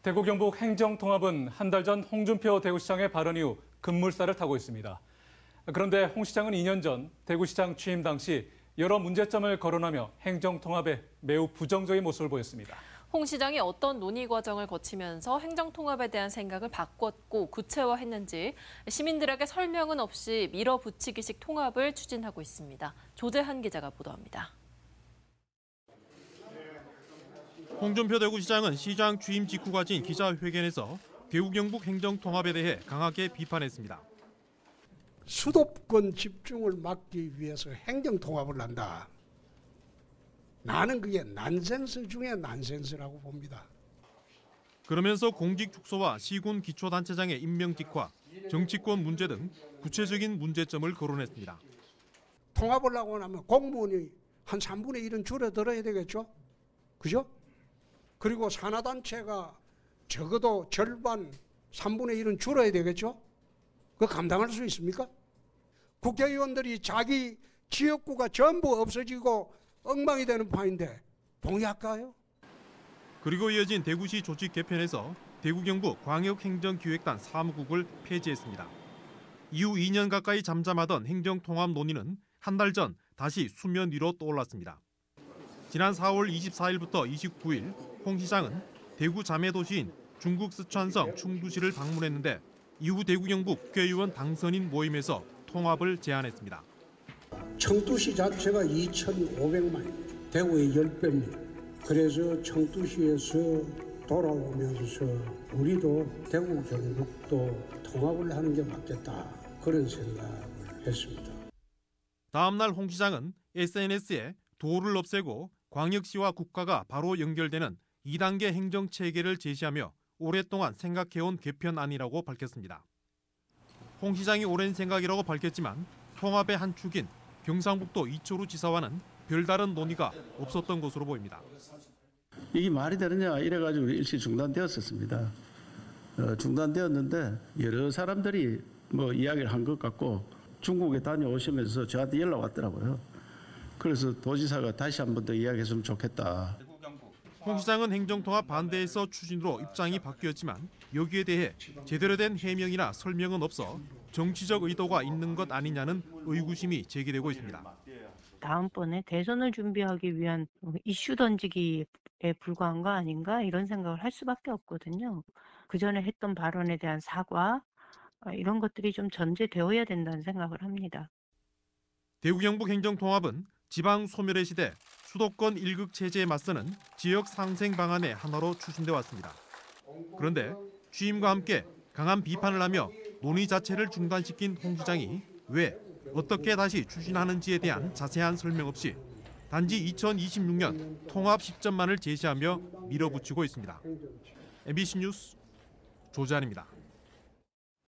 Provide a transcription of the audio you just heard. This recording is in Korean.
대구 경북 행정통합은 한 달 전 홍준표 대구시장의 발언 이후 급물살을 타고 있습니다. 그런데 홍 시장은 2년 전 대구시장 취임 당시 여러 문제점을 거론하며 행정통합에 매우 부정적인 모습을 보였습니다. 홍 시장이 어떤 논의 과정을 거치면서 행정통합에 대한 생각을 바꿨고 구체화했는지 시민들에게 설명은 없이 밀어붙이기식 통합을 추진하고 있습니다. 조재한 기자가 보도합니다. 홍준표 대구시장은 시장 취임 직후 가진 기자회견에서 대구 경북 행정통합에 대해 강하게 비판했습니다. 수도권 집중을 막기 위해서 행정통합을 한다. 나는 그게 난센스 중에 난센스라고 봅니다. 그러면서 공직 축소와 시군 기초단체장의 임명직화, 정치권 문제 등 구체적인 문제점을 거론했습니다. 통합을 하고 나면 공무원이 한 3분의 1은 줄어들어야 되겠죠? 그죠? 그리고 산하단체가 적어도 절반 3분의 1은 줄어야 되겠죠? 그거 감당할 수 있습니까? 국회의원들이 자기 지역구가 전부 없어지고 엉망이 되는 판인데 동의할까요? 그리고 이어진 대구시 조직 개편에서 대구 경북 광역행정기획단 사무국을 폐지했습니다. 이후 2년 가까이 잠잠하던 행정통합 논의는 한 달 전 다시 수면 위로 떠올랐습니다. 지난 4월 24일부터 29일 홍 시장은 대구 자매도시인 중국 스촨성 충주시를 방문했는데 이후 대구 경북 국회의원 당선인 모임에서 통합을 제안했습니다. 청두시 자체가 2,500만입니다. 대구의 10배입니다. 그래서 청두시에서 돌아오면서 우리도 대구 경북도 통합을 하는 게 맞겠다. 그런 생각을 했습니다. 다음 날 홍 시장은 SNS에 도를 없애고 광역시와 국가가 바로 연결되는 2단계 행정체계를 제시하며 오랫동안 생각해온 개편안이라고 밝혔습니다. 홍 시장이 오랜 생각이라고 밝혔지만 통합의 한 축인 경상북도 이초루 지사와는 별다른 논의가 없었던 것으로 보입니다. 이게 말이 되느냐 이래가지고 일시 중단되었었습니다. 중단되었는데 여러 사람들이 이야기를 한 것 같고 중국에 다녀오시면서 저한테 연락 왔더라고요. 그래서 도지사가 다시 한 번 더 이야기했으면 좋겠다. 홍 시장은 행정통합 반대에서 추진으로 입장이 바뀌었지만 여기에 대해 제대로 된 해명이나 설명은 없어 정치적 의도가 있는 것 아니냐는 의구심이 제기되고 있습니다. 다음번에 대선을 준비하기 위한 이슈 던지기에 불과한 거 아닌가 이런 생각을 할 수밖에 없거든요. 그전에 했던 발언에 대한 사과 이런 것들이 좀 전제되어야 된다는 생각을 합니다. 대구 경북 행정통합은 지방 소멸의 시대 수도권 1극 체제에 맞서는 지역 상생 방안의 하나로 추진돼 왔습니다. 그런데 취임과 함께 강한 비판을 하며 논의 자체를 중단시킨 홍 시장이 왜 어떻게 다시 추진하는지에 대한 자세한 설명 없이 단지 2026년 통합 시점만을 제시하며 밀어붙이고 있습니다. MBC 뉴스 조재한입니다.